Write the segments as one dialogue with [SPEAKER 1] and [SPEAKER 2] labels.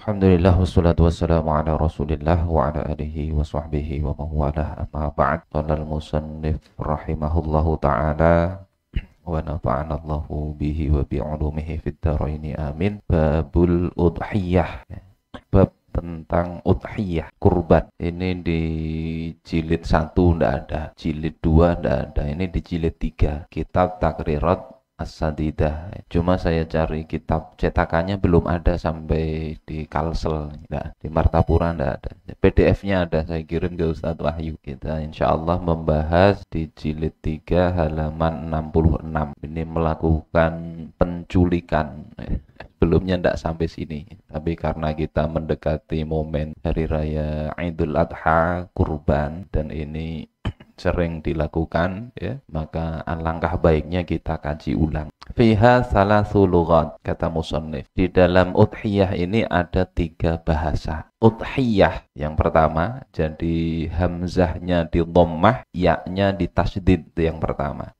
[SPEAKER 1] Alhamdulillah wassalatu wassalamu ala Rasulillah wa ala alihi wa sahbihi wa mawalah amma ba'd. Qala al-musannif rahimahullahu ta'ala wa nafa'ana Allahu bihi wa bi'ulumihi fid dharaini amin. Babul udhiyah. Bab tentang udhiyah, kurban. Ini di jilid 1 enggak ada, jilid 2 enggak ada. Ini di jilid 3, Kitab Takrirat As-Sadidah. Cuma saya cari kitab cetakannya belum ada sampai di Kalsel, enggak. Di Martapura enggak ada. PDF-nya ada, saya kirim ke Ustadz Wahyu. Kita insya Allah membahas di jilid 3 halaman 66. Ini melakukan penculikan. Sebelumnya enggak sampai sini, tapi karena kita mendekati momen hari raya Idul Adha, kurban, dan ini sering dilakukan, ya, maka alangkah baiknya kita kaji ulang. Fiha salasu lughat, kata musannif. Di dalam udhiyah ini ada 3 bahasa. Udhiyah yang pertama, jadi hamzahnya di dhammah, ya-nya di tasydid, itu yang pertama.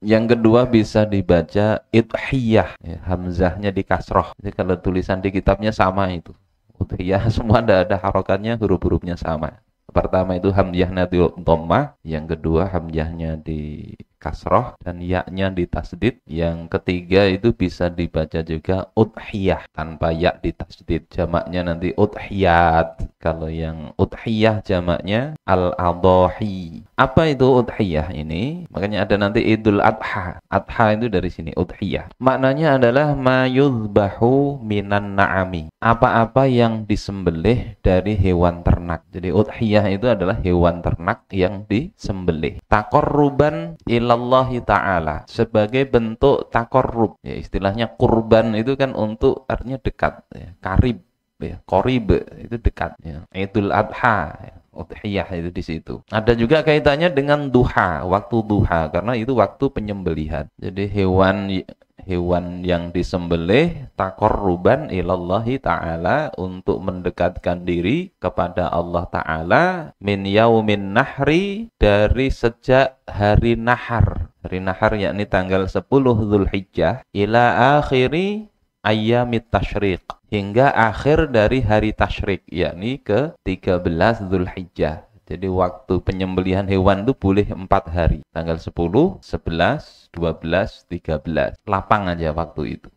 [SPEAKER 1] Yang kedua bisa dibaca idhiyah, ya, hamzahnya di kasroh. Jadi kalau tulisan di kitabnya sama itu. Udhiyah semua ada harokatnya, huruf-hurufnya sama. Pertama itu hamzahnya di dhammah, yang kedua hamzahnya di kasroh, dan ya-nya di tasdid. Yang ketiga itu bisa dibaca juga udhiyah tanpa ya di tasdid. Jamaknya nanti udhiyat. Kalau yang udhiyah jamaknya al-adhahi. Apa itu udhiyah ini? Makanya ada nanti Idul Adha. Adha itu dari sini udhiyah. Maknanya adalah ma yuzbahu minan na'ami. Apa-apa yang disembelih dari hewan ternak. Jadi udhiyah itu adalah hewan ternak yang disembelih. Taqarruban ilallahi ta'ala, sebagai bentuk taqarrub. Ya, istilahnya kurban itu kan untuk artinya dekat, ya. Karib, ya, qarib itu dekat, ya. Idul Adha, ya. Udhiyah itu di situ. Ada juga kaitannya dengan duha, waktu duha, karena itu waktu penyembelihan. Jadi hewan yang disembelih taqarruban ilallahi ta'ala, untuk mendekatkan diri kepada Allah Ta'ala, min yaumin nahri, dari sejak hari nahar. Hari nahar yakni tanggal 10 Dzulhijjah, ila akhiri ayyamit tasyriq, hingga akhir dari hari tasyrik, yakni ke 13 Dzulhijjah. Jadi waktu penyembelihan hewan itu boleh 4 hari. Tanggal 10, 11, 12, 13. Lapang aja waktu itu.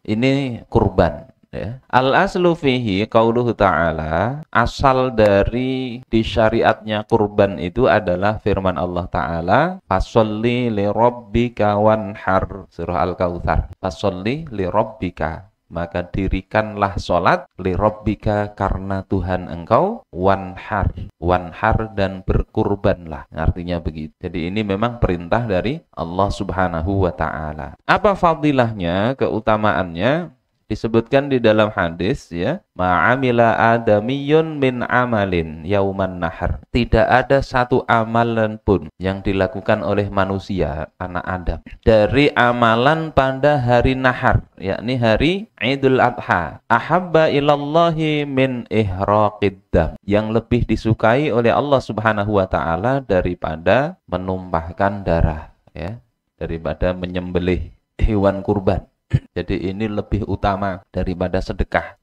[SPEAKER 1] Ini kurban, ya. Al-aslu fihi qauluhu ta'ala, asal dari disyariatnya kurban itu adalah firman Allah Ta'ala, fasholli li rabbika wanhar, surah Al-Kautsar. Fasholli li rabbika, maka dirikanlah sholat, li rabbika, karena Tuhan engkau, wanhar, wanhar, dan berkurbanlah. Artinya begitu. Jadi ini memang perintah dari Allah Subhanahu wa Ta'ala. Apa fadilahnya, keutamaannya? Disebutkan di dalam hadis, ya, ma'amila adamiyun min amalin yauman nahar. Tidak ada satu amalan pun yang dilakukan oleh manusia, anak Adam, dari amalan pada hari nahar, yakni hari Idul Adha, ahabba ilallahi min ihraqid dam, yang lebih disukai oleh Allah Subhanahu wa Ta'ala daripada menumpahkan darah, ya, daripada menyembelih hewan kurban. Jadi ini lebih utama daripada sedekah.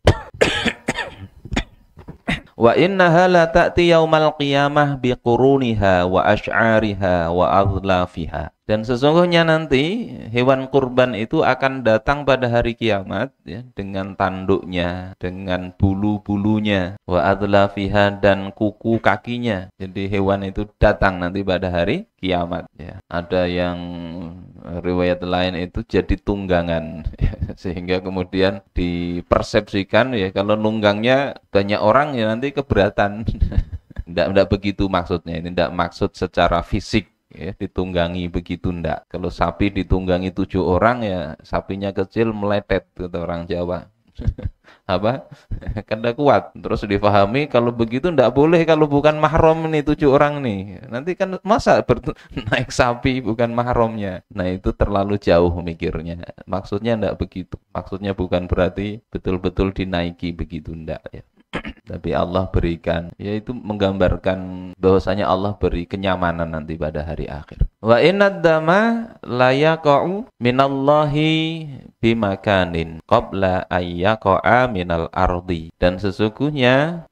[SPEAKER 1] Wa innaha la ta'ti yaumal qiyamah biquruniha wa asy'ariha wa adlafiha. Dan sesungguhnya nanti hewan kurban itu akan datang pada hari kiamat, ya, dengan tanduknya, dengan bulu-bulunya, wa adlafiha, dan kuku kakinya. Jadi hewan itu datang nanti pada hari kiamat, ya. Ada yang riwayat lain itu jadi tunggangan, sehingga kemudian dipersepsikan, ya, kalau nunggangnya banyak orang ya nanti keberatan. Tidak begitu maksudnya. Ini tidak maksud secara fisik, ya, ditunggangi begitu, ndak. Kalau sapi ditunggangi 7 orang, ya sapinya kecil meletet, kata orang Jawa. Apa? Kan tidak kuat. Terus difahami kalau begitu ndak boleh, kalau bukan mahram nih 7 orang nih. Nanti kan masa naik sapi bukan mahramnya. Nah, itu terlalu jauh mikirnya. Maksudnya ndak begitu. Maksudnya bukan berarti betul-betul dinaiki begitu, ndak, ya. Tapi Allah berikan, yaitu menggambarkan bahwasanya Allah beri kenyamanan nanti pada hari akhir. Wa innad dama la yaqa'u minallahi bimakanin qabla ayyaqa'a minal ardi. Dan sesungguhnya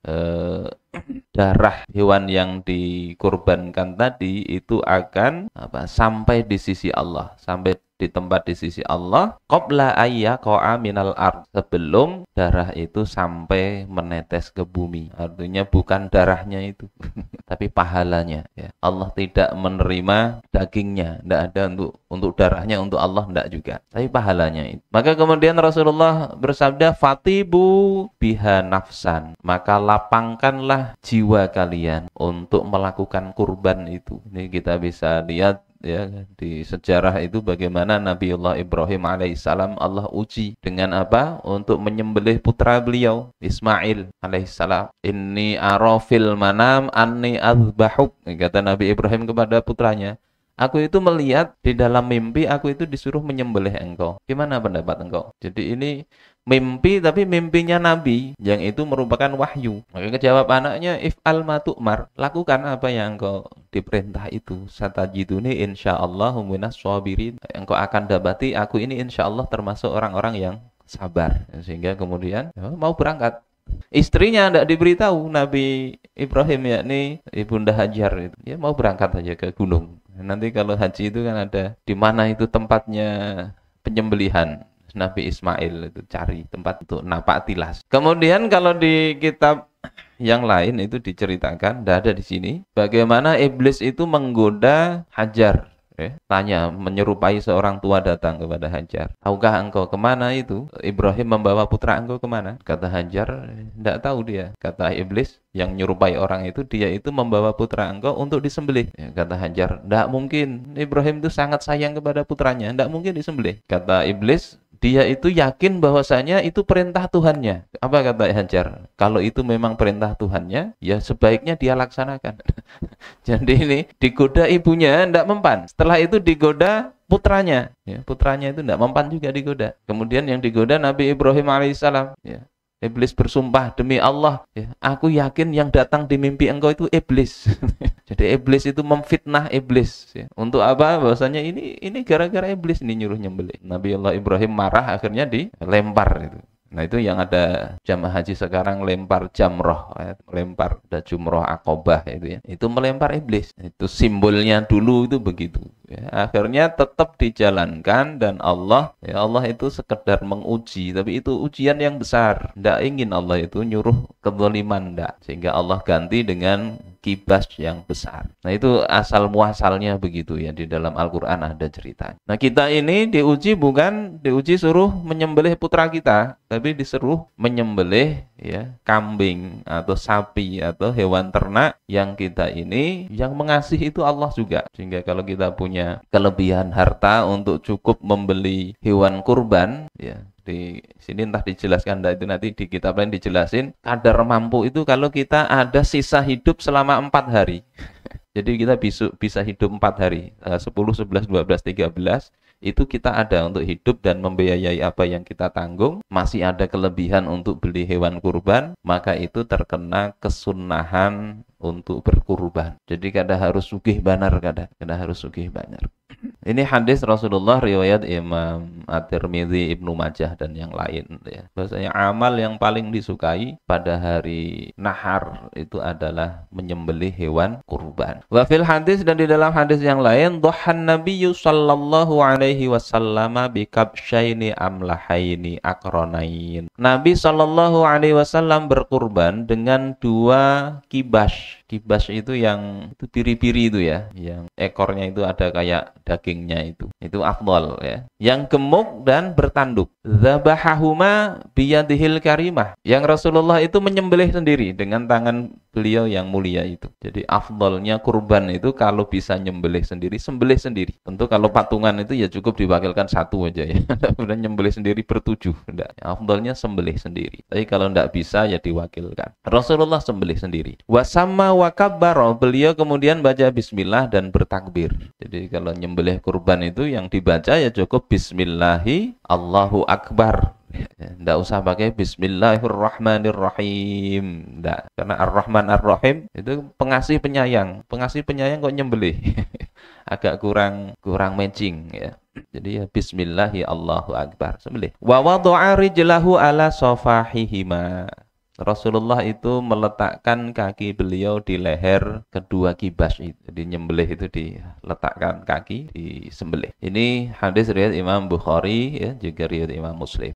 [SPEAKER 1] darah hewan yang dikurbankan tadi itu akan sampai di sisi Allah, sampai di tempat di sisi Allah qabla ayyaqa'a minal ard, sebelum darah itu sampai menetes ke bumi. Artinya bukan darahnya itu tapi pahalanya ya. Allah tidak menerima dagingnya, tidak ada untuk darahnya untuk Allah, tidak juga, tapi pahalanya itu. Maka kemudian Rasulullah bersabda, fatibu biha nafsan, maka lapangkanlah jiwa kalian untuk melakukan kurban itu. Ini kita bisa lihat ya di sejarah itu bagaimana Nabiullah Ibrahim alaihissalam Allah uji dengan apa? Untuk menyembelih putra beliau Ismail alaihissalam. Inni arafil manam anni azbahuk, kata Nabi Ibrahim kepada putranya, aku itu melihat di dalam mimpi aku itu disuruh menyembelih engkau. Gimana pendapat engkau? Jadi ini mimpi, tapi mimpinya Nabi yang itu merupakan wahyu. Maka kejawab anaknya, if'al ma tu'mar, lakukan apa yang engkau diperintah itu. Satajiduni insyaallahu minas shabirin, engkau akan dapati aku ini insyaallah termasuk orang-orang yang sabar. Sehingga kemudian ya, mau berangkat. Istrinya tidak diberitahu Nabi Ibrahim, yakni Ibunda Hajar itu, ya mau berangkat saja ke gunung. Nanti kalau haji itu kan ada di mana itu tempatnya penyembelihan Nabi Ismail, itu cari tempat untuk napak tilas. Kemudian kalau di kitab yang lain itu diceritakan, tidak ada di sini, bagaimana iblis itu menggoda Hajar. Tanya, menyerupai seorang tua datang kepada Hajar, tahukah engkau kemana itu Ibrahim membawa putra engkau kemana? Kata Hajar, tidak tahu dia. Kata iblis yang menyerupai orang itu, dia itu membawa putra engkau untuk disembelih. Kata Hajar, tidak mungkin, Ibrahim itu sangat sayang kepada putranya, tidak mungkin disembelih. Kata iblis, dia itu yakin bahwasanya itu perintah Tuhannya. Apa kata Hajar? Kalau itu memang perintah Tuhannya, ya sebaiknya dia laksanakan. Jadi ini digoda ibunya, tidak mempan. Setelah itu digoda putranya. Ya, putranya itu tidak mempan juga digoda. Kemudian yang digoda Nabi Ibrahim alaihissalam. Ya. Iblis bersumpah, demi Allah, ya, aku yakin yang datang di mimpi engkau itu iblis. Jadi iblis itu memfitnah iblis. Ya. Untuk apa? Bahwasanya ini gara-gara iblis ini nyuruh nyembelih. Nabi Allah Ibrahim marah, akhirnya dilempar itu. Nah itu yang ada jamaah haji sekarang lempar jamroh, ya, melempar ada jumroh akobah itu ya. Itu melempar iblis. Itu simbolnya dulu itu begitu. Ya, akhirnya tetap dijalankan dan Allah, ya Allah itu sekedar menguji, tapi itu ujian yang besar. Tidak ingin Allah itu nyuruh kezaliman, tidak. Sehingga Allah ganti dengan kibas yang besar. Nah itu asal muasalnya begitu ya, di dalam Al-Quran ada cerita. Nah kita ini bukan diuji suruh menyembelih putra kita, tapi disuruh menyembelih ya kambing atau sapi atau hewan ternak yang kita ini yang mengasihi itu Allah juga. Sehingga kalau kita punya kelebihan harta untuk cukup membeli hewan kurban, ya di sini entah dijelaskan, itu nanti di kitab lain dijelasin, kadar mampu itu kalau kita ada sisa hidup selama 4 hari. Jadi kita bisa hidup 4 hari, 10, 11, 12, 13, itu kita ada untuk hidup dan membiayai apa yang kita tanggung, masih ada kelebihan untuk beli hewan kurban, maka itu terkena kesunahan untuk berkurban. Jadi kada harus sugih banar, kada harus sugih banar. Ini hadis Rasulullah riwayat Imam At-Tirmidzi, Ibnu Majah dan yang lain ya. Bahwasanya amal yang paling disukai pada hari nahar itu adalah menyembelih hewan kurban. Wa fil hadis, dan di dalam hadis yang lain, dhahan nabiyyu sallallahu alaihi wasallam bi kabsyaini amlahaini aqranain. Nabi sallallahu alaihi wasallam berkurban dengan 2 kibas. Kibas itu yang itu biri-biri itu ya, yang ekornya itu ada kayak dagingnya itu afdal ya. Yang gemuk dan bertanduk. Dzabahahuma biyadihil karimah. Yang Rasulullah itu menyembelih sendiri dengan tangan beliau yang mulia itu. Jadi afdalnya kurban itu kalau bisa nyembelih sendiri, sembelih sendiri. Tentu kalau patungan itu ya cukup diwakilkan 1 aja ya. Udah nyembelih sendiri ber-7. Enggak. Afdalnya sembelih sendiri. Tapi kalau enggak bisa ya diwakilkan. Rasulullah sembelih sendiri. Wasamma wa kabbara, beliau kemudian baca bismillah dan bertakbir. Jadi kalau nyembelih kurban itu yang dibaca ya cukup bismillahi Allahu akbar. Tidak usah pakai bismillahirrahmanirrahim. Tidak. Karena ar-Rahman ar-Rahim itu pengasih penyayang. Pengasih penyayang kok nyembelih. agak kurang matching ya. Jadi ya bismillah ya Allahu akbar sembelih. Wa wada'a rijlahu ala safahihima. Rasulullah itu meletakkan kaki beliau di leher kedua kibas itu. Jadi nyembelih itu diletakkan kaki di sembelih. Ini hadis riwayat Imam Bukhari ya, juga riwayat Imam Muslim.